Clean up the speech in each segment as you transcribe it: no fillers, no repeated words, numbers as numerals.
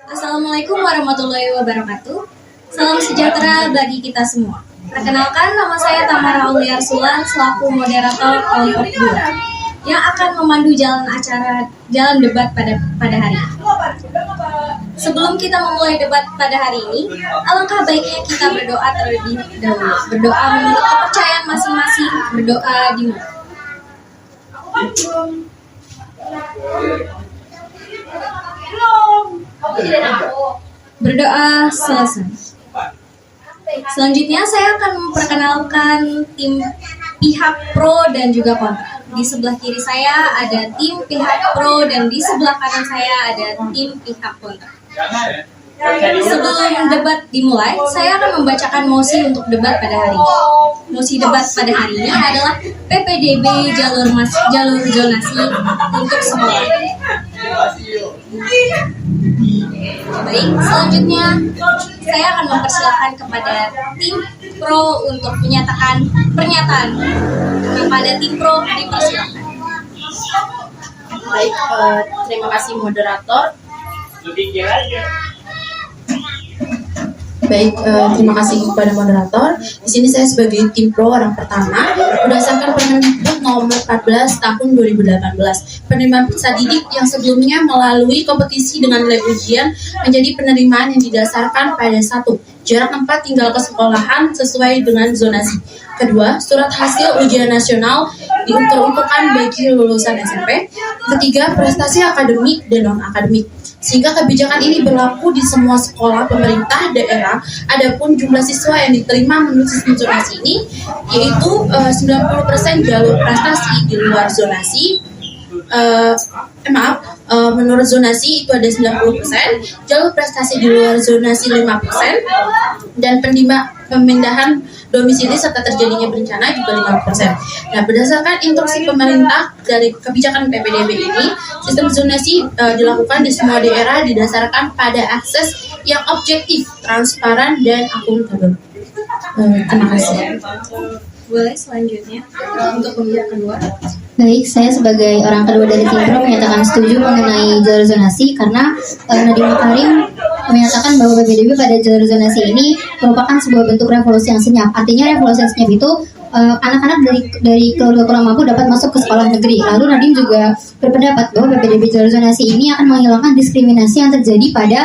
Assalamualaikum warahmatullahi wabarakatuh. Salam sejahtera bagi kita semua. Perkenalkan, nama saya Tamara Auliar Sulan selaku moderator kelompok 2 yang akan memandu jalan debat pada hari ini. Sebelum kita memulai debat pada hari ini, alangkah baiknya kita berdoa terlebih dahulu. Berdoa menurut kepercayaan masing-masing, berdoa dimulai. Berdoa selesai. Selanjutnya saya akan memperkenalkan tim pihak pro dan juga kontra. Di sebelah kiri saya ada tim pihak pro dan di sebelah kanan saya ada tim pihak kontra. Sebelum debat dimulai, saya akan membacakan mosi untuk debat pada hari ini. Mosi debat pada hari ini adalah PPDB jalur zonasi untuk sekolah. Baik, selanjutnya saya akan mempersilahkan kepada tim pro untuk menyatakan pernyataan. Kepada tim pro dipersilakan. Baik, terima kasih moderator. Baik, terima kasih kepada moderator. Di sini saya sebagai tim pro orang pertama berdasarkan Permendikbud nomor 14 tahun 2018. Penerimaan peserta didik yang sebelumnya melalui kompetisi dengan nilai ujian menjadi penerimaan yang didasarkan pada 1. Jarak tempat tinggal ke sekolahan sesuai dengan zonasi. Kedua, surat hasil ujian nasional diuntur-unturkan bagi lulusan SMP. Ketiga, prestasi akademik dan non-akademik. Sehingga kebijakan ini berlaku di semua sekolah pemerintah daerah. Adapun jumlah siswa yang diterima menurut sistem zonasi ini yaitu 90% jalur prestasi di luar zonasi. Menurut zonasi itu ada 90%, jalur prestasi di luar zonasi 5%, dan pemindahan domisili serta terjadinya bencana juga 5%. Nah, berdasarkan instruksi pemerintah dari kebijakan PPDB ini, sistem zonasi dilakukan di semua daerah didasarkan pada akses yang objektif, transparan, dan akuntabel. Terima kasih. Boleh selanjutnya untuk pihak kedua. Baik, saya sebagai orang kedua dari tim pro menyatakan setuju mengenai jalur zonasi karena Nadiem Makarim menyatakan bahwa PPDB pada jalur zonasi ini merupakan sebuah bentuk revolusi yang senyap. Artinya revolusi yang senyap itu anak-anak dari keluarga kurang mampu dapat masuk ke sekolah negeri. Lalu Nadiem juga berpendapat bahwa PPDB jalur zonasi ini akan menghilangkan diskriminasi yang terjadi pada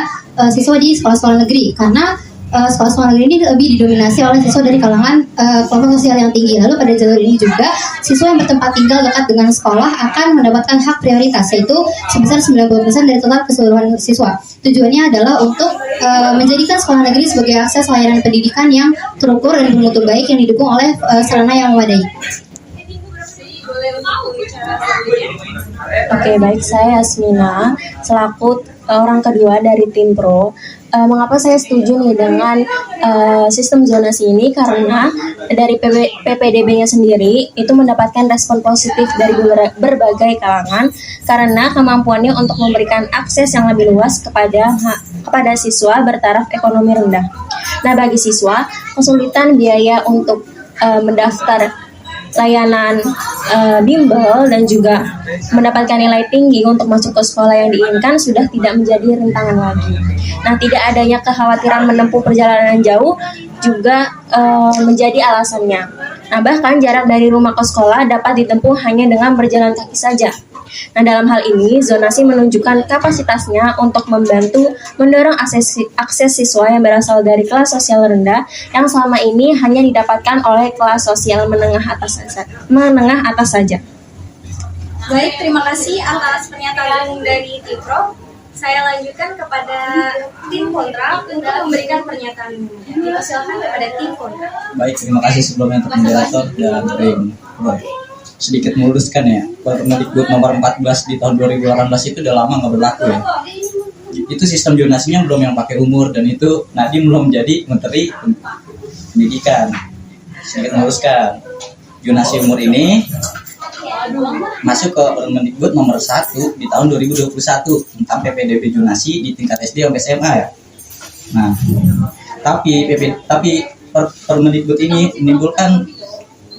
siswa di sekolah-sekolah negeri karena sekolah-sekolah negeri ini lebih didominasi oleh siswa dari kalangan kelompok sosial yang tinggi. Lalu pada jalur ini juga siswa yang bertempat tinggal dekat dengan sekolah akan mendapatkan hak prioritas, yaitu sebesar 90% dari total keseluruhan siswa. Tujuannya adalah untuk menjadikan sekolah negeri sebagai akses layanan pendidikan yang terukur dan bermutu baik yang didukung oleh sarana yang memadai. Oke, baik, saya Yasmina selaku orang kedua dari tim pro. Mengapa saya setuju nih dengan sistem zonasi ini? Karena dari PPDB-nya sendiri itu mendapatkan respon positif dari berbagai kalangan karena kemampuannya untuk memberikan akses yang lebih luas kepada siswa bertaraf ekonomi rendah. Nah, bagi siswa kesulitan biaya untuk mendaftar layanan bimbel dan juga mendapatkan nilai tinggi untuk masuk ke sekolah yang diinginkan sudah tidak menjadi rintangan lagi. Nah, tidak adanya kekhawatiran menempuh perjalanan jauh juga menjadi alasannya. Nah, bahkan jarak dari rumah ke sekolah dapat ditempuh hanya dengan berjalan kaki saja. Nah, dalam hal ini, zonasi menunjukkan kapasitasnya untuk membantu mendorong akses siswa yang berasal dari kelas sosial rendah yang selama ini hanya didapatkan oleh kelas sosial menengah atas saja. Baik, terima kasih atas pernyataan dari tim pro. Saya lanjutkan kepada tim kontra untuk memberikan pernyataan. Silakan kepada tim kontra. Baik, terima kasih sebelumnya untuk moderator dan tim pro. Sedikit meluruskan ya, Permendikbud nomor 14 di tahun 2018 itu udah lama nggak berlaku ya. Itu sistem zonasinya belum yang pakai umur dan itu Nadiem belum menjadi Menteri Pendidikan. Sedikit meluruskan, zonasi umur ini masuk ke Permendikbud nomor 1 di tahun 2021 tentang PPDB zonasi di tingkat SD sampai SMA ya. Nah, tapi Permendikbud ini menimbulkan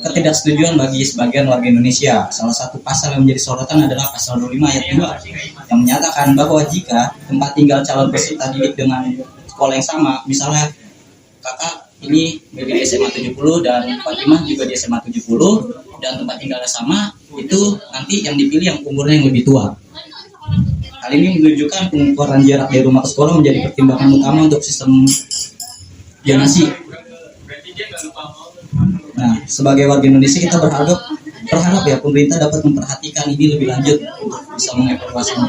ketidaksetujuan bagi sebagian warga Indonesia. Salah satu pasal yang menjadi sorotan adalah pasal 25 ayat 2 yang menyatakan bahwa jika tempat tinggal calon peserta didik dengan sekolah yang sama, misalnya kakak ini milik SMA 70 dan Fatimah juga di SMA 70 dan tempat tinggalnya sama, itu nanti yang dipilih yang umurnya yang lebih tua. Hal ini menunjukkan pengukuran jarak dari rumah ke sekolah menjadi pertimbangan utama untuk sistem zonasi. Nah, sebagai warga Indonesia kita berharap ya pemerintah dapat memperhatikan ini lebih lanjut untuk bisa mengevaluasinya.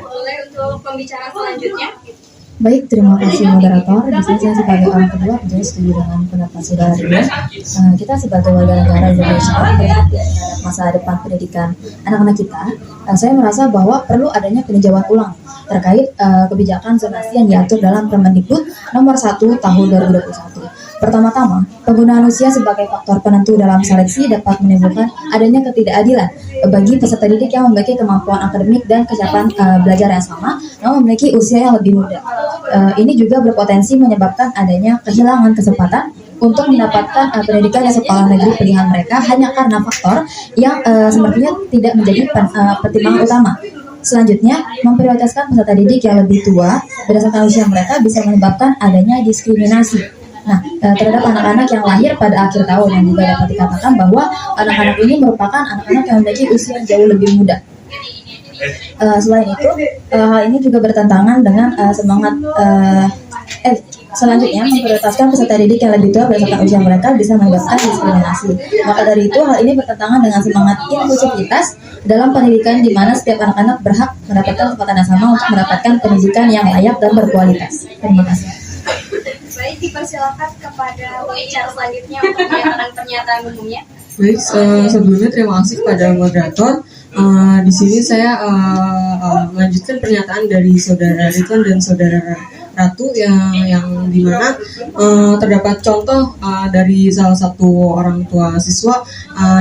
Boleh untuk pembicaraan selanjutnya. Baik, terima kasih moderator. Di sini saya sebagai orang kedua jadi setuju dengan pendapat saudara ini. Kita sebagai warga negara Indonesia berhak terhadap masa depan pendidikan anak-anak kita. Saya merasa bahwa perlu adanya peninjauan ulang terkait kebijakan zonasi yang diatur dalam Permendikbud nomor 1 tahun 2021. Pertama-tama, penggunaan usia sebagai faktor penentu dalam seleksi dapat menimbulkan adanya ketidakadilan bagi peserta didik yang memiliki kemampuan akademik dan kesiapan belajar yang sama, namun memiliki usia yang lebih muda. Ini juga berpotensi menyebabkan adanya kehilangan kesempatan untuk mendapatkan pendidikan di sekolah negeri pilihan mereka hanya karena faktor yang sepertinya tidak menjadi pertimbangan utama. Selanjutnya, memprioritaskan peserta didik yang lebih tua berdasarkan usia mereka bisa menyebabkan adanya diskriminasi. Nah, terhadap anak-anak yang lahir pada akhir tahun yang juga dapat dikatakan bahwa anak-anak ini merupakan anak-anak yang memiliki usia yang jauh lebih muda. Selain itu, hal ini juga bertentangan dengan selanjutnya memprioritaskan peserta didik yang lebih tua berdasarkan usia mereka bisa menyebabkan diskriminasi. Maka dari itu, hal ini bertentangan dengan semangat inklusivitas dalam pendidikan di mana setiap anak-anak berhak mendapatkan kesempatan yang sama untuk mendapatkan pendidikan yang layak dan berkualitas. Terima kasih. Baik, dipersilakan kepada pembicara selanjutnya untuk menyatakan pernyataan umumnya. Baik, sebelumnya terima kasih kepada moderator. Di sini saya melanjutkan pernyataan dari saudara Ridwan dan saudara Ratu yang dimana terdapat contoh dari salah satu orang tua siswa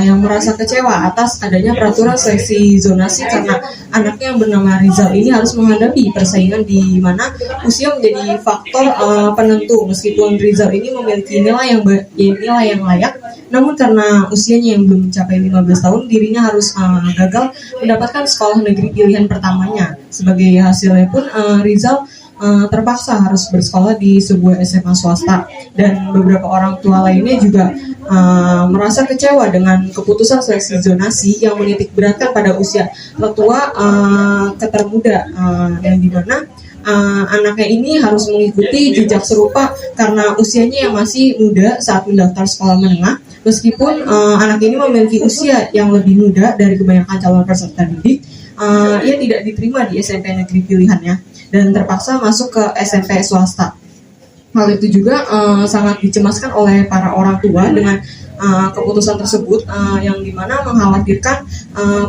yang merasa kecewa atas adanya peraturan seleksi zonasi karena anaknya yang bernama Rizal ini harus menghadapi persaingan di mana usia menjadi faktor penentu. Meskipun Rizal ini memiliki nilai yang layak, namun karena usianya yang belum mencapai 15 tahun, dirinya harus gagal mendapatkan sekolah negeri pilihan pertamanya. Sebagai hasilnya pun Rizal terpaksa harus bersekolah di sebuah SMA swasta, dan beberapa orang tua lainnya juga merasa kecewa dengan keputusan seleksi zonasi yang menitik beratkan pada usia tertua ke termuda, yang dimana anaknya ini harus mengikuti jejak serupa karena usianya yang masih muda saat mendaftar sekolah menengah. Meskipun anak ini memiliki usia yang lebih muda dari kebanyakan calon peserta didik, ia tidak diterima di SMP negeri pilihannya dan terpaksa masuk ke SMP swasta. Hal itu juga sangat dicemaskan oleh para orang tua dengan keputusan tersebut, yang dimana mengkhawatirkan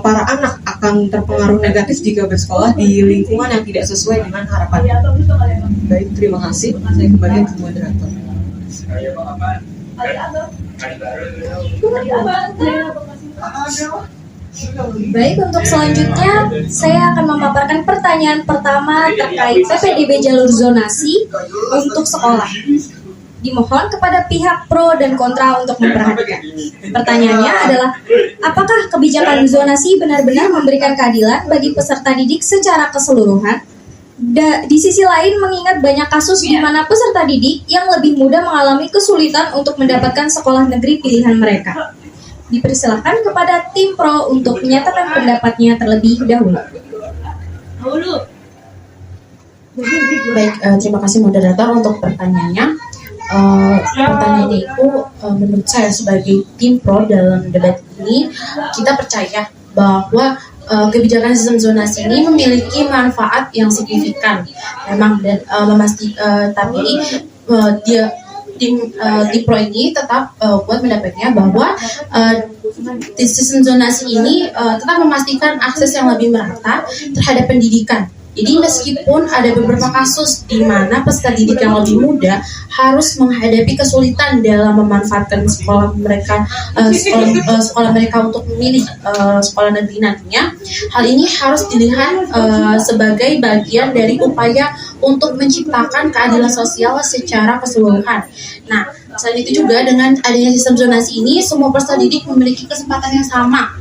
para anak akan terpengaruh negatif jika bersekolah di lingkungan yang tidak sesuai dengan harapannya. Baik, terima kasih. Saya kembali ke moderator. Baik, untuk selanjutnya saya akan memaparkan pertanyaan pertama terkait PPDB jalur zonasi untuk sekolah. Dimohon kepada pihak pro dan kontra untuk memperhatikan. Pertanyaannya adalah, apakah kebijakan zonasi benar-benar memberikan keadilan bagi peserta didik secara keseluruhan? Di sisi lain, mengingat banyak kasus di mana peserta didik yang lebih muda mengalami kesulitan untuk mendapatkan sekolah negeri pilihan mereka. Dipersilahkan kepada tim pro untuk menyatakan pendapatnya terlebih dahulu. Baik, terima kasih moderator untuk pertanyaannya. Pertanyaan itu menurut saya sebagai tim pro dalam debat ini, kita percaya bahwa kebijakan sistem zonasi ini memiliki manfaat yang signifikan memang, dan tapi tim pro ini tetap buat pendapatnya bahwa sistem zonasi ini tetap memastikan akses yang lebih merata terhadap pendidikan. Jadi meskipun ada beberapa kasus di mana peserta didik yang lebih muda harus menghadapi kesulitan dalam memanfaatkan sekolah mereka untuk memilih sekolah negeri nantinya, hal ini harus dilihat sebagai bagian dari upaya untuk menciptakan keadilan sosial secara keseluruhan. Nah, Selain itu juga dengan adanya sistem zonasi ini, semua peserta didik memiliki kesempatan yang sama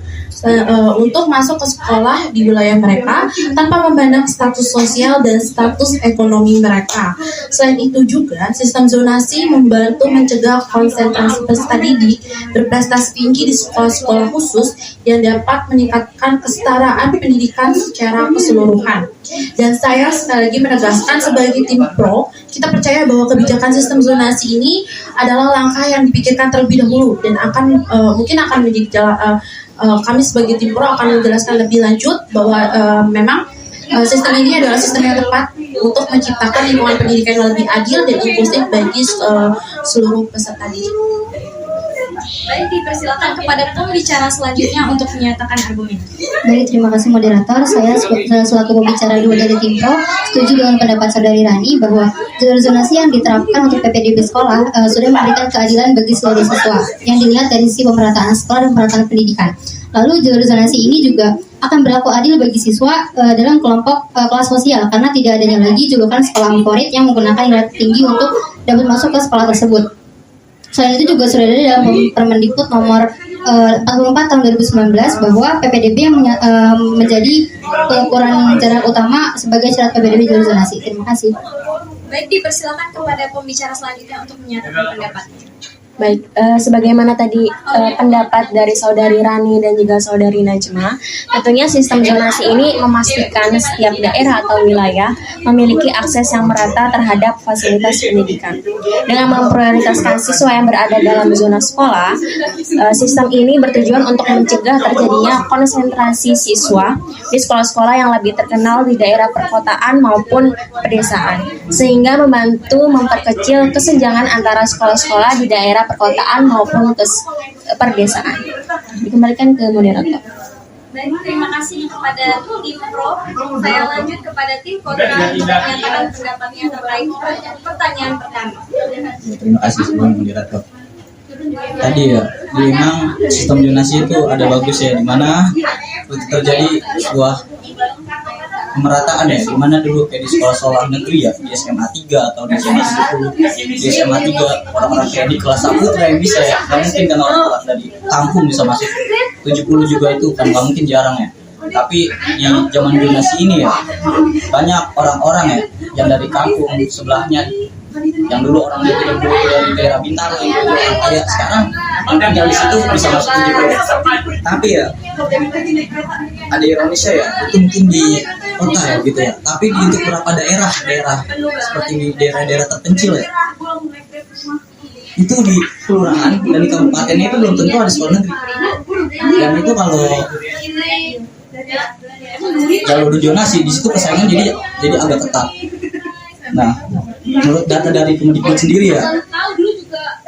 untuk masuk ke sekolah di wilayah mereka tanpa memandang status sosial dan status ekonomi mereka. Selain itu juga sistem zonasi membantu mencegah konsentrasi peserta didik berprestasi tinggi di sekolah-sekolah khusus yang dapat meningkatkan kesetaraan pendidikan secara keseluruhan. Dan saya sekali lagi menegaskan sebagai tim pro, kita percaya bahwa kebijakan sistem zonasi ini adalah langkah yang dipikirkan terlebih dahulu dan mungkin akan menjadi kami sebagai tim pro akan menjelaskan lebih lanjut bahwa memang sistem ini adalah sistem yang tepat untuk menciptakan lingkungan pendidikan yang lebih adil dan inklusif bagi seluruh peserta didik. Baik, dipersilakan kepada pembicara selanjutnya untuk menyatakan argumen. Baik, terima kasih moderator. Saya selaku pembicara 2 dari tim pro setuju dengan pendapat saudari Rani bahwa jalur zonasi yang diterapkan untuk PPDB sekolah sudah memberikan keadilan bagi seluruh siswa yang dilihat dari sisi pemerataan sekolah dan pemerataan pendidikan. Lalu jalur zonasi ini juga akan berlaku adil bagi siswa dalam kelompok kelas sosial karena tidak adanya lagi julukan sekolah favorit yang menggunakan nilai tinggi untuk dapat masuk ke sekolah tersebut. Selain itu juga sudah ada dalam Permendikbud nomor 44 tahun 2019 bahwa PPDB yang menjadi ukuran jalan utama sebagai syarat PPDB jalur zonasi. Terima kasih. Baik, dipersilakan kepada pembicara selanjutnya untuk menyatakan pendapatnya. Baik, sebagaimana tadi pendapat dari saudari Rani dan juga saudari Najma, tentunya sistem zonasi ini memastikan setiap daerah atau wilayah memiliki akses yang merata terhadap fasilitas pendidikan. Dengan memprioritaskan siswa yang berada dalam zona sekolah, sistem ini bertujuan untuk mencegah terjadinya konsentrasi siswa di sekolah-sekolah yang lebih terkenal di daerah perkotaan maupun pedesaan, sehingga membantu memperkecil kesenjangan antara sekolah-sekolah di daerah perkotaan maupun ke perdesaan. Dikembalikan ke moderator. Baik, terima kasih kepada tim pro. Saya lanjut kepada tim kontra untuk menyatakan pendapatnya terkait pertanyaan pertama. Terima kasih sebelum moderator. Tadi ya, memang sistem zonasi itu ada bagus ya, di mana terjadi sebuah pemerataan ya, dimana dulu kayak di sekolah-sekolah negeri ya, di SMA 3 atau di SMA 10, di SMA 3 orang-orang kayak di kelas 1 yang bisa ya, nggak mungkin kan orang-orang dari kampung bisa masuk 70 juga itu kan nggak mungkin, jarang ya. Tapi di zaman zonasi ini ya, banyak orang-orang ya yang dari kampung sebelahnya, yang dulu orang dari daerah Bintaro yang kaya, sekarang tinggal di situ bisa masuk 70. Tapi ya ada ironisnya ya, itu mungkin di kota ya gitu ya, tapi di untuk beberapa daerah seperti di daerah-daerah terpencil ya, itu di kelurahan dan di kabupatennya itu belum tentu ada sekolah negeri. Dan itu kalau jalur zonasi di situ persaingan jadi agak ketat. Nah, menurut data dari Kemendikbud sendiri ya,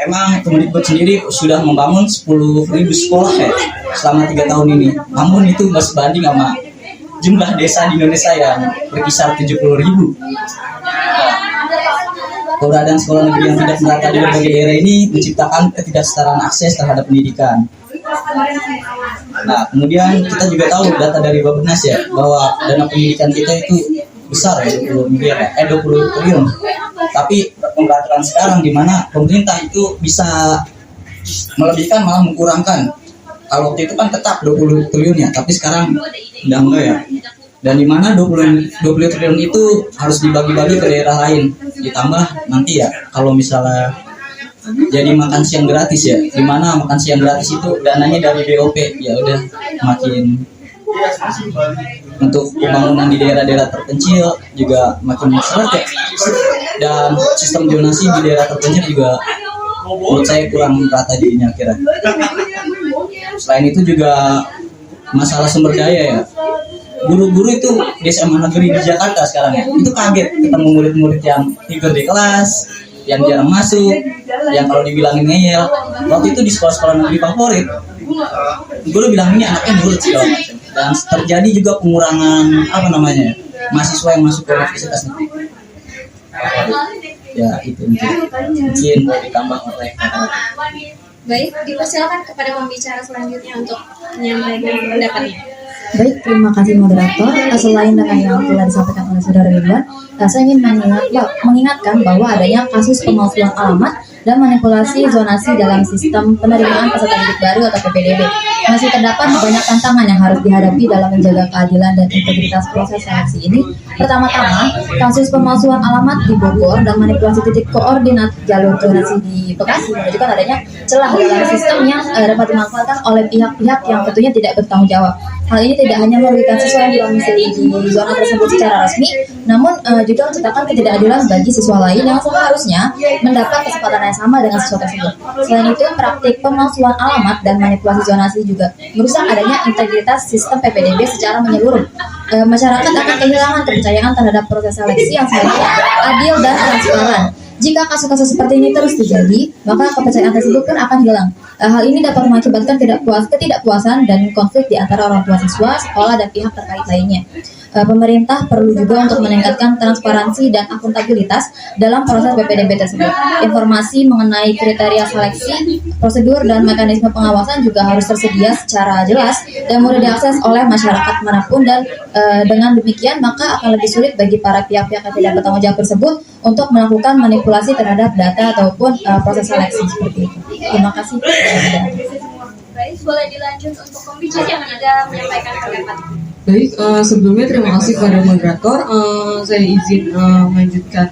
emang Kemendikbud sendiri sudah membangun 10.000 sekolah ya selama 3 tahun ini. Namun itu nggak sebanding sama jumlah desa di Indonesia yang berkisar 70.000. Keberadaan sekolah negeri yang tidak merata di berbagai daerah ini menciptakan ketidaksetaraan akses terhadap pendidikan. Nah, kemudian kita juga tahu data dari Bappenas ya, bahwa dana pendidikan kita itu besar ya, 20 triliun. Tapi pemerataan sekarang di mana pemerintah itu bisa melebihkan malah mengkurangkan. Kalau waktu itu kan tetap 20 triliun ya, tapi sekarang udah enggak ya. Dan di mana 20 triliun itu harus dibagi-bagi ke daerah lain. Ditambah nanti ya kalau misalnya jadi makan siang gratis ya, di mana makan siang gratis itu dananya dari BOP, ya udah makin untuk pembangunan di daerah-daerah terpencil juga makin seret ya. Dan sistem zonasi di daerah terpencil juga menurut saya kurang rata jadinya kira. Selain itu juga masalah sumber daya ya. Guru-guru itu di SMA negeri di Jakarta sekarang ya, itu kaget ketemu murid-murid yang tidur di kelas, yang jarang masuk, yang kalau dibilangin ngeyel. Waktu itu di sekolah-sekolah negeri favorit, guru bilang ini anaknya nurut segala macam. Dan terjadi juga pengurangan mahasiswa yang masuk ke universitas negeri. Ya itu mungkin ditambah oleh. Baik, dipersilakan kepada pembicara selanjutnya untuk menyampaikan pendapatnya. Baik, terima kasih moderator. Selain dengan yang telah disampaikan oleh saudara Ridwan, saya ingin mengingatkan bahwa adanya kasus pemalsuan alamat dan manipulasi zonasi dalam sistem penerimaan peserta didik baru atau PPDB. Masih terdapat banyak tantangan yang harus dihadapi dalam menjaga keadilan dan integritas proses seleksi ini. Pertama-tama, kasus pemalsuan alamat di Bogor dan manipulasi titik koordinat jalur zonasi di Bekasi menunjukkan adanya celah dalam sistem yang dapat dimanfaatkan oleh pihak-pihak yang tentunya tidak bertanggung jawab. Hal ini tidak hanya merugikan siswa yang domisili di zona tersebut secara resmi, namun juga menciptakan ketidakadilan bagi siswa lain yang seharusnya mendapat kesempatan yang sama dengan siswa tersebut. Selain itu, praktik pemalsuan alamat dan manipulasi zonasi juga merusak adanya integritas sistem PPDB secara menyeluruh. Masyarakat akan kehilangan kepercayaan terhadap proses seleksi yang seharusnya adil dan transparan. Jika kasus-kasus seperti ini terus terjadi, maka kepercayaan tersebut pun akan hilang. Hal ini dapat mengakibatkan ketidakpuasan dan konflik di antara orang tua siswa, sekolah, dan pihak terkait lainnya. Pemerintah perlu juga untuk meningkatkan transparansi dan akuntabilitas dalam proses PPDB tersebut. Informasi mengenai kriteria seleksi, prosedur, dan mekanisme pengawasan juga harus tersedia secara jelas dan mudah diakses oleh masyarakat manapun, dan dengan demikian maka akan lebih sulit bagi para pihak-pihak yang tidak bertanggung jawab tersebut untuk melakukan manipulasi terhadap data ataupun proses seleksi seperti itu. Terima kasih. Baik, boleh dilanjut untuk pembicara yang tidak menyampaikan pendapat. Baik, sebelumnya terima kasih kepada moderator. Saya izin melanjutkan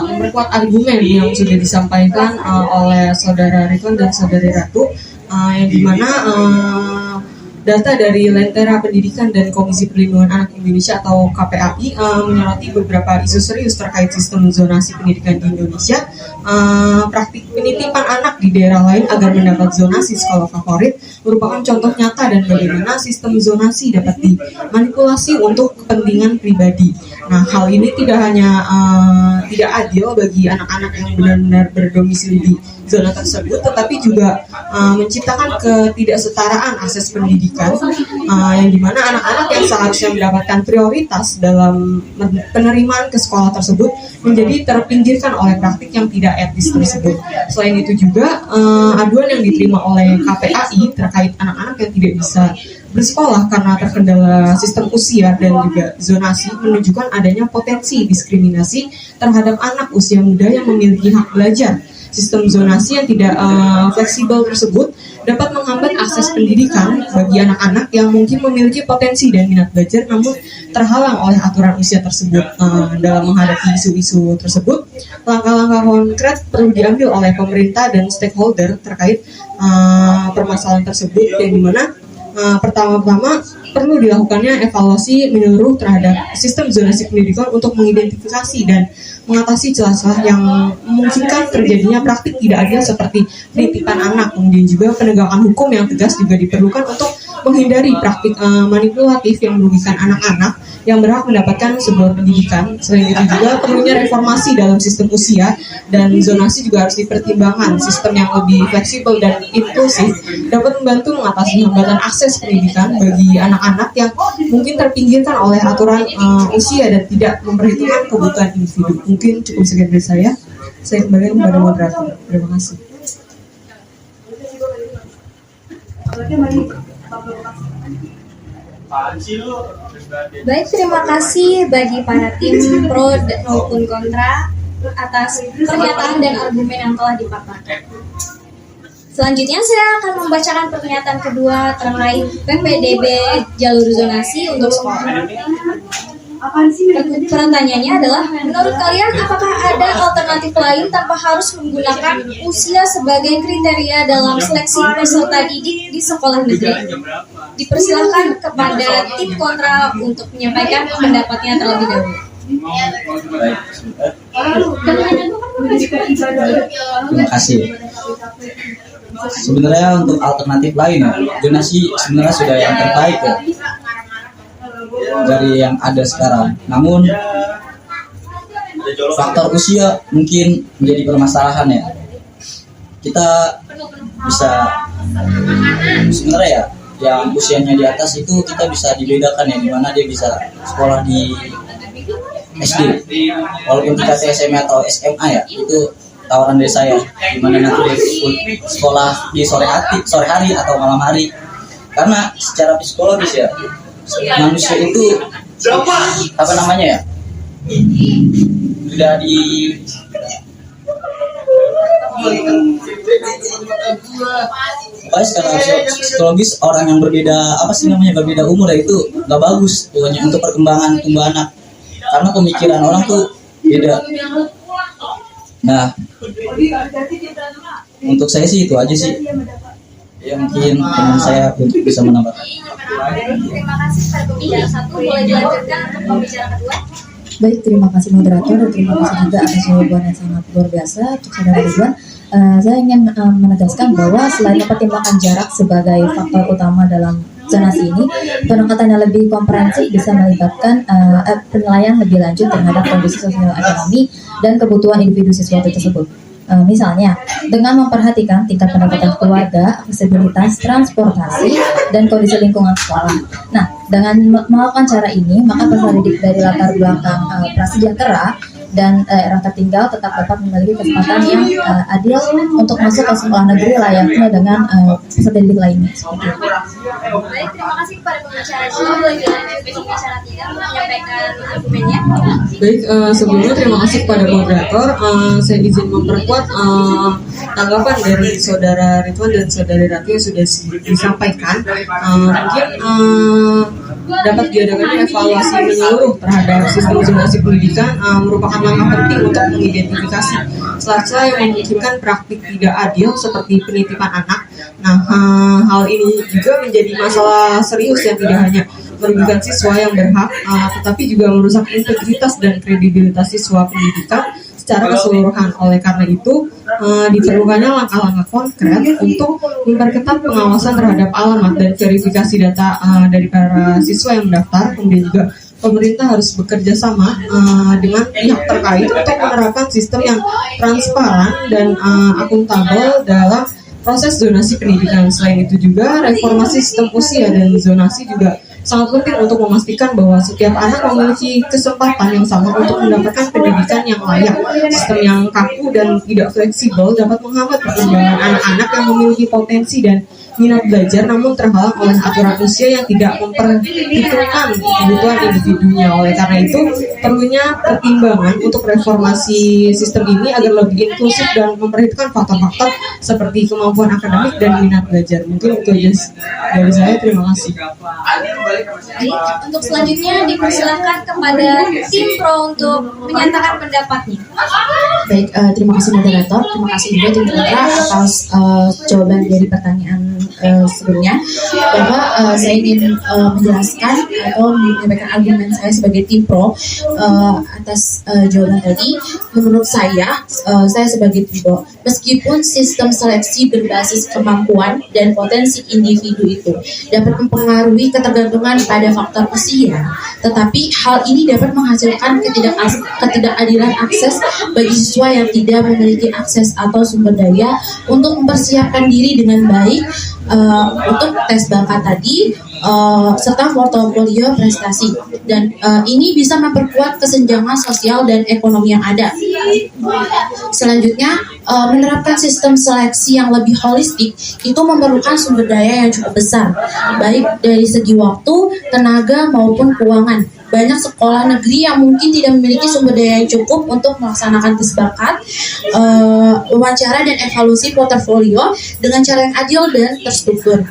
memperkuat argumen yang sudah disampaikan oleh Saudara Ridwan dan Saudari Ratu, yang dimana data dari Lentera Pendidikan dan Komisi Perlindungan Anak Indonesia atau KPAI menyoroti beberapa isu serius terkait sistem zonasi pendidikan di Indonesia. Praktik penitipan anak di daerah lain agar mendapat zonasi sekolah favorit merupakan contoh nyata dan bagaimana sistem zonasi dapat dimanipulasi untuk kepentingan pribadi. Nah, hal ini tidak hanya tidak adil bagi anak-anak yang benar-benar berdomisili di zona tersebut, tetapi juga menciptakan ketidaksetaraan akses pendidikan, yang dimana anak-anak yang seharusnya mendapatkan prioritas dalam penerimaan ke sekolah tersebut menjadi terpinggirkan oleh praktik yang tidak etis tersebut. Selain itu juga aduan yang diterima oleh KPAI terkait anak-anak yang tidak bisa bersekolah karena terkendala sistem usia dan juga zonasi menunjukkan adanya potensi diskriminasi terhadap anak usia muda yang memiliki hak belajar. Sistem zonasi yang tidak fleksibel tersebut dapat menghambat akses pendidikan bagi anak-anak yang mungkin memiliki potensi dan minat belajar namun terhalang oleh aturan usia tersebut. Dalam menghadapi isu-isu tersebut, langkah-langkah konkret perlu diambil oleh pemerintah dan stakeholder terkait permasalahan tersebut, yang dimana pertama-tama perlu dilakukannya evaluasi menyeluruh terhadap sistem zonasi pendidikan untuk mengidentifikasi dan mengatasi celah-celah yang memungkinkan terjadinya praktik tidak adil seperti penitipan anak. Kemudian juga penegakan hukum yang tegas juga diperlukan untuk menghindari praktik manipulatif yang merugikan anak-anak yang berhak mendapatkan sebuah pendidikan. Selain itu juga perlunya reformasi dalam sistem usia dan zonasi juga harus dipertimbangkan. Sistem yang lebih fleksibel dan inklusif dapat membantu mengatasi hambatan akses pendidikan bagi anak-anak yang mungkin terpinggirkan oleh aturan usia dan tidak memperhitungkan kebutuhan individu. Mungkin cukup sekian dari saya. Saya kembali kepada moderator. Terima kasih. Baik, terima kasih bagi para tim pro maupun kontra atas pernyataan dan argumen yang telah dipaparkan. Selanjutnya saya akan membacakan pernyataan kedua terkait PPDB jalur zonasi untuk sekolah. Pertanyaannya adalah, menurut kalian apakah ada alternatif lain tanpa harus menggunakan usia sebagai kriteria dalam seleksi peserta didik di sekolah negeri? Dipersilakan kepada tim kontra untuk menyampaikan pendapatnya terlebih dahulu. Baik, terima kasih. Sebenarnya untuk alternatif lain, zonasi sebenarnya sudah yang terbaik ya dari yang ada sekarang. Namun faktor usia mungkin menjadi permasalahan ya. Kita bisa sebenarnya ya, yang usianya di atas itu kita bisa dibedakan ya, dimana dia bisa sekolah di SD, walaupun kita SMA atau SMA ya, itu tawaran dari saya, dimana nanti dia sekolah di sore hari atau malam hari. Karena secara psikologis ya, manusia itu apa namanya ya, sudah Pokoknya secara psikologis orang yang berbeda umur ya itu nggak bagus pokoknya untuk perkembangan tumbuh anak, karena pemikiran orang tuh beda. Nah, untuk saya sih itu aja sih yang mungkin teman saya untuk bisa menambahkan. Terima kasih pada pembicara satu. Boleh dilanjutkan untuk pembicara kedua. Baik, terima kasih moderator dan terima kasih juga atas jawaban yang sangat luar biasa untuk saudara Ridwan. Saya ingin menegaskan bahwa selain mempertimbangkan jarak sebagai faktor utama dalam zonasi ini, pendekatan yang lebih komprehensif bisa melibatkan penilaian lebih lanjut terhadap kondisi sosial ekonomi dan kebutuhan individu siswa tersebut. Misalnya, dengan memperhatikan tingkat pendapatan keluarga, aksesibilitas transportasi, dan kondisi lingkungan sekolah. Nah, dengan melakukan cara ini, maka peserta didik dari latar belakang prasejahtera dan daerah tertinggal tetap dapat memiliki kesempatan yang adil untuk masuk ke sekolah negeri layaknya dengan peserta didik lainnya. Seperti itu. Baik, terima kasih kepada pembicara dua. Boleh dilanjut ke pembicara tiga untuk menyampaikan argumennya. Baik, sebelumnya terima kasih kepada moderator. Saya izin memperkuat tanggapan dari saudara Ridwan dan saudari Ratu yang sudah disampaikan. Mungkin dapat diadakan evaluasi menyeluruh terhadap sistem zonasi pendidikan merupakan langkah penting untuk mengidentifikasi celah-celah yang memungkinkan praktik tidak adil seperti penitipan anak. Nah, hal ini juga menjadi masalah serius yang tidak hanya merugikan siswa yang berhak, tetapi juga merusak integritas dan kredibilitas siswa pendidikan secara keseluruhan. Oleh karena itu, diperlukannya langkah-langkah konkret untuk memperketat pengawasan terhadap alamat dan verifikasi data dari para siswa yang mendaftar. Kemudian juga pemerintah harus bekerja sama dengan pihak terkait untuk menerapkan sistem yang transparan dan akuntabel dalam proses zonasi pendidikan. Selain itu juga reformasi sistem usia dan zonasi juga sangat penting untuk memastikan bahwa setiap anak memiliki kesempatan yang sama untuk mendapatkan pendidikan yang layak. Sistem yang kaku dan tidak fleksibel dapat menghambat perkembangan anak-anak yang memiliki potensi dan minat belajar namun terhalang oleh aturan usia yang tidak memperhitungkan kebutuhan individunya. Oleh karena itu, perlunya pertimbangan untuk reformasi sistem ini agar lebih inklusif dan memperhitungkan faktor-faktor seperti kemampuan akademik dan minat belajar. Mungkin itu aja dari saya. Terima kasih. Untuk selanjutnya dipersilakan kepada tim pro untuk menyatakan pendapatnya. Baik, terima kasih moderator, terima kasih juga tim Putra atas jawaban dari pertanyaan sebelumnya, bahwa saya ingin menjelaskan atau menyampaikan argumen saya sebagai tim pro atas jawaban tadi. Menurut saya sebagai tim pro, meskipun sistem seleksi berbasis kemampuan dan potensi individu itu dapat mempengaruhi ketergantungan pada faktor usia, tetapi hal ini dapat menghasilkan ketidakadilan akses bagi siswa yang tidak memiliki akses atau sumber daya untuk mempersiapkan diri dengan baik untuk tes bakat tadi, serta portofolio prestasi, dan ini bisa memperkuat kesenjangan sosial dan ekonomi yang ada. Selanjutnya, menerapkan sistem seleksi yang lebih holistik itu memerlukan sumber daya yang cukup besar, baik dari segi waktu, tenaga maupun keuangan. Banyak sekolah negeri yang mungkin tidak memiliki sumber daya yang cukup untuk melaksanakan tes bakat, wawancara dan evaluasi portofolio dengan cara yang adil dan terstruktur.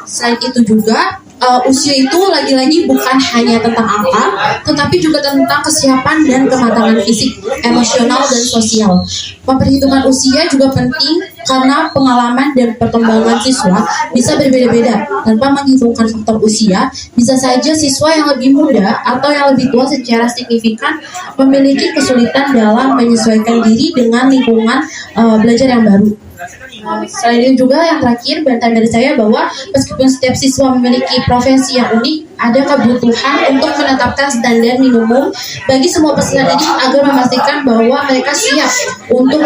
Selain itu juga, usia itu lagi-lagi bukan hanya tentang angka, tetapi juga tentang kesiapan dan kematangan fisik, emosional, dan sosial. Memperhitungkan usia juga penting karena pengalaman dan perkembangan siswa bisa berbeda-beda. Tanpa menghitungkan faktor usia, bisa saja siswa yang lebih muda atau yang lebih tua secara signifikan memiliki kesulitan dalam menyesuaikan diri dengan lingkungan belajar yang baru. Selain itu juga yang terakhir, bantahan dari saya bahwa meskipun setiap siswa memiliki profesi yang unik, ada kebutuhan untuk menetapkan standar minimum bagi semua peserta didik agar memastikan bahwa mereka siap untuk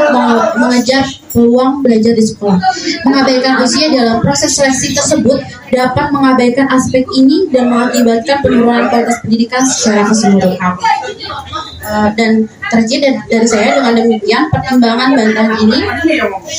mengejar peluang belajar di sekolah. Mengabaikan usia dalam proses seleksi tersebut dapat mengabaikan aspek ini dan mengakibatkan penurunan kualitas pendidikan secara keseluruhan. Dan terakhir dari saya, dengan demikian pertimbangan bantahan ini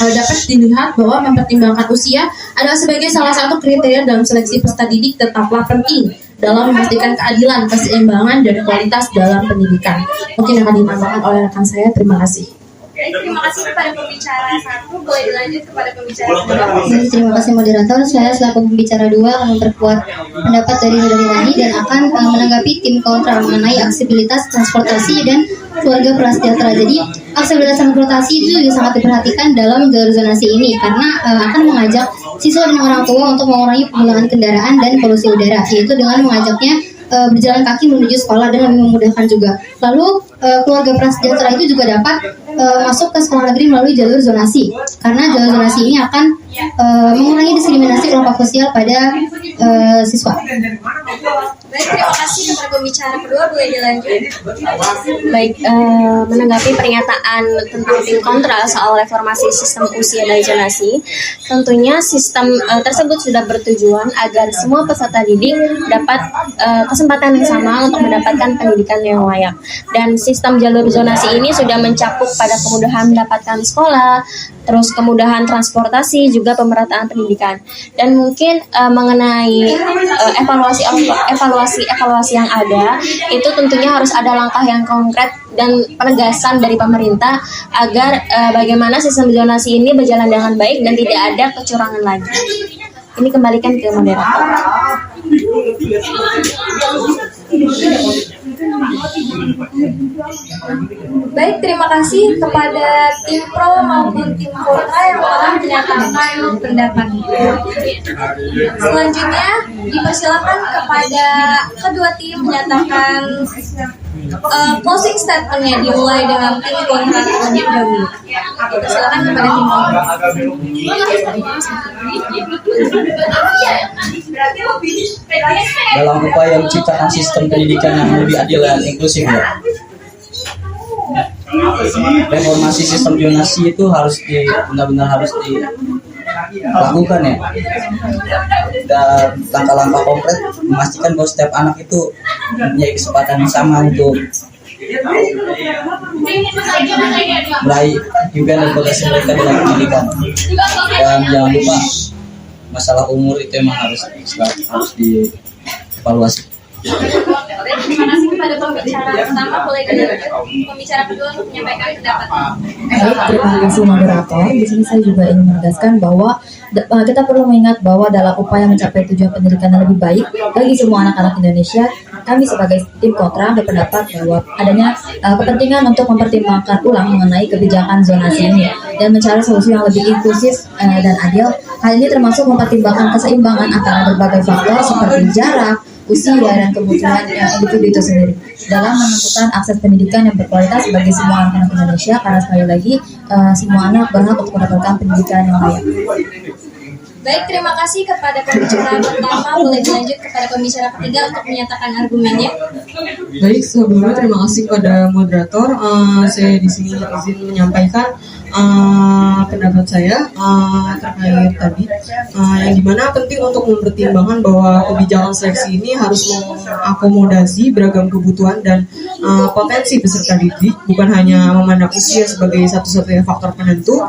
dapat dilihat bahwa mempertimbangkan usia adalah sebagai salah satu kriteria dalam seleksi peserta didik tetaplah penting dalam memastikan keadilan, keseimbangan, dan kualitas dalam pendidikan. Mungkin akan ditambahkan oleh rekan saya. Terima kasih. Baik, terima kasih kepada pembicara satu. Boleh dilanjut kepada pembicara kedua. Baik, terima kasih moderator. Saya selaku pembicara 2 akan memperkuat pendapat dari Saudari Rani dan akan menanggapi tim kontra mengenai aksesibilitas transportasi dan keluarga prasejahtera. Jadi aksesibilitas transportasi itu juga sangat diperhatikan dalam jalur zonasi ini karena akan mengajak siswa dan orang tua untuk mengurangi penggunaan kendaraan dan polusi udara, yaitu dengan mengajaknya berjalan kaki menuju sekolah dan lebih memudahkan juga. Lalu keluarga prasejahtera itu juga dapat masuk ke sekolah negeri melalui jalur zonasi karena jalur zonasi ini akan mengurangi diskriminasi kelompok sosial pada siswa. Baik, terima kasih kepada pembicara kedua. Boleh dilanjut. Baik, menanggapi pernyataan tentang tim kontra soal reformasi sistem usia dan zonasi, tentunya sistem tersebut sudah bertujuan agar semua peserta didik dapat kesempatan yang sama untuk mendapatkan pendidikan yang layak. Dan sistem jalur zonasi ini sudah mencakup pada kemudahan mendapatkan sekolah, terus kemudahan transportasi, juga pemerataan pendidikan. Dan mungkin mengenai evaluasi yang ada, itu tentunya harus ada langkah yang konkret dan penegasan dari pemerintah agar bagaimana sistem zonasi ini berjalan dengan baik dan tidak ada kecurangan lagi. Ini kembalikan ke moderator. Baik, terima kasih kepada tim pro maupun tim kontra yang telah menyatakan pendapatnya. Selanjutnya dipersilakan kepada kedua tim menyatakan closing statementnya, dimulai dengan tim kontra terlebih dahulu. Dipersilakan kepada tim kontra. Dalam upaya menciptakan sistem pendidikan yang lebih adil dan inklusif ya. Reformasi sistem zonasi itu benar-benar harus dilakukan ya. Dan langkah-langkah konkret memastikan bahwa setiap anak itu mempunyai kesempatan yang sama untuk meraih impian dan potensi mereka dalam pendidikan. Dan jangan lupa masalah umur itu emang harus dievaluasi. Terima kasih kepada pembicara pertama. Boleh dilanjut pembicara kedua untuk menyampaikan pendapat. Baik, terima kasih moderator. Di sini saya juga ingin menegaskan bahwa kita perlu mengingat bahwa dalam upaya mencapai tujuan pendidikan yang lebih baik bagi semua anak-anak Indonesia, kami sebagai tim kontra berpendapat bahwa adanya kepentingan untuk mempertimbangkan ulang mengenai kebijakan zonasi ini dan mencari solusi yang lebih inklusif dan adil. Hal ini termasuk mempertimbangkan keseimbangan antara berbagai faktor seperti jarak, usia, dan kebutuhan individu itu sendiri dalam menentukan akses pendidikan yang berkualitas bagi semua anak-anak Indonesia, karena sekali lagi semua anak berhak untuk mendapatkan pendidikan yang layak. Baik, terima kasih kepada pembicara pertama. Boleh dilanjut kepada pembicara ketiga untuk menyatakan argumennya. Baik, sebelumnya terima kasih kepada moderator. Saya di sini izin menyampaikan pendapat saya terkait tadi, yang dimana penting untuk mempertimbangkan bahwa kebijakan seleksi ini harus mengakomodasi beragam kebutuhan dan potensi peserta didik, bukan hanya memandang usia sebagai satu-satunya faktor penentu,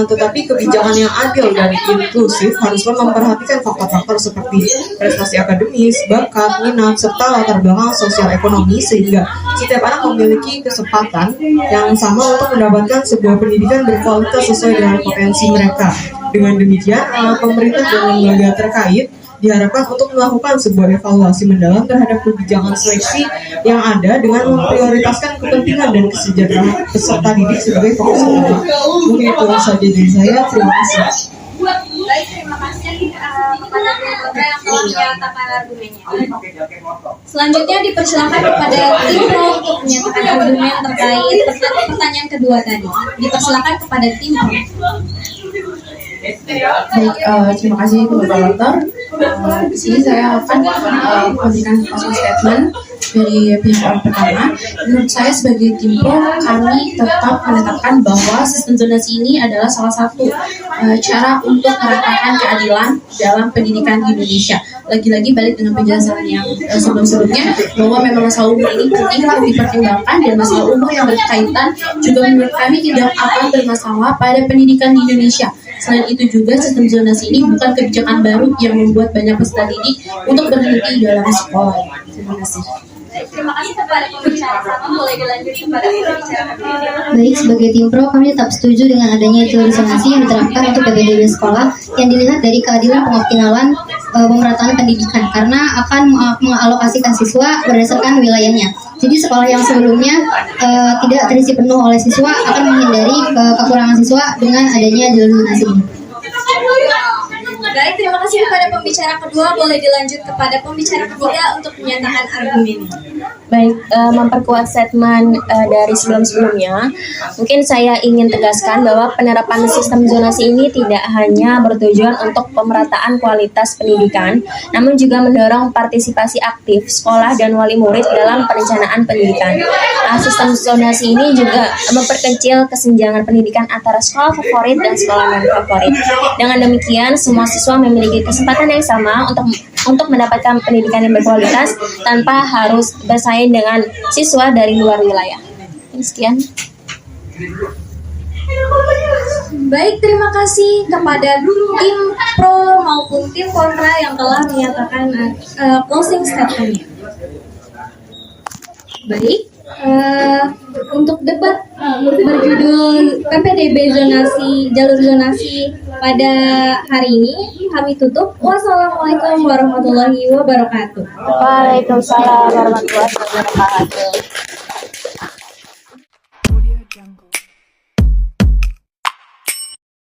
tetapi kebijakan yang adil dan inklusif haruslah memperhatikan faktor-faktor seperti prestasi akademis, bakat, minat, serta latar belakang sosial ekonomi, sehingga setiap anak memiliki kesempatan yang sama untuk mendapatkan sebuah pendidikan berkualitas sesuai dengan potensi mereka. Dengan demikian, pemerintah dan lembaga terkait diharapkan untuk melakukan sebuah evaluasi mendalam terhadap kebijakan seleksi yang ada dengan memprioritaskan kepentingan dan kesejahteraan peserta didik sebagai fokus utama. Mungkin itu saja dari saya. Terima kasih. Baik, terima kasih kepada pembicara yang telah menyatakan argumennya. Selanjutnya dipersilakan kepada tim pro untuk menyatakan argumen terkait pertanyaan kedua tadi. Dipersilakan kepada tim pro. Baik, terima kasih moderator. Di sini saya akan memberikan closing statement dari pihak orang pertama. Menurut saya sebagai tim pro, kami tetap menetapkan bahwa sistem zonasi ini adalah salah satu cara untuk meratakan keadilan dalam pendidikan di Indonesia. Lagi-lagi balik dengan penjelasan yang sebelum-sebelumnya, bahwa memang masalah umur ini pentinglah dipertimbangkan, dan masalah umur yang berkaitan juga menurut kami tidak akan bermasalah pada pendidikan di Indonesia. Selain itu juga sistem zonasi ini bukan kebijakan baru yang membuat banyak peserta didik untuk berhenti dalam sekolah. Terima kasih. Terima kasih kepada pembicara satu. Boleh dilanjut kepada pembicara kedua. Baik, sebagai tim pro kami tetap setuju dengan adanya jalur zonasi yang diterapkan untuk PPDB sekolah yang dilihat dari keadilan pengoptimalan pemerataan pendidikan karena akan mengalokasikan siswa berdasarkan wilayahnya. Jadi sekolah yang sebelumnya tidak terisi penuh oleh siswa akan menghindari kekurangan siswa dengan adanya jalur zonasi ini. Baik, terima kasih kepada pembicara kedua. Boleh dilanjut kepada pembicara ketiga untuk menyatakan argumen. Baik, memperkuat statement dari sebelum-sebelumnya, mungkin saya ingin tegaskan bahwa penerapan sistem zonasi ini tidak hanya bertujuan untuk pemerataan kualitas pendidikan, namun juga mendorong partisipasi aktif sekolah dan wali murid dalam perencanaan pendidikan. Sistem zonasi ini juga memperkecil kesenjangan pendidikan antara sekolah favorit dan sekolah non-favorit. Dengan demikian, semua siswa memiliki kesempatan yang sama untuk mendapatkan pendidikan yang berkualitas tanpa harus bersaing dengan siswa dari luar wilayah. Sekian. Baik, terima kasih kepada tim pro maupun tim kontra yang telah menyatakan closing statement-nya. Baik, untuk debat berjudul PPDB zonasi, jalur zonasi pada hari ini kami tutup. Wassalamualaikum warahmatullahi wabarakatuh. Waalaikumsalam warahmatullahi wabarakatuh.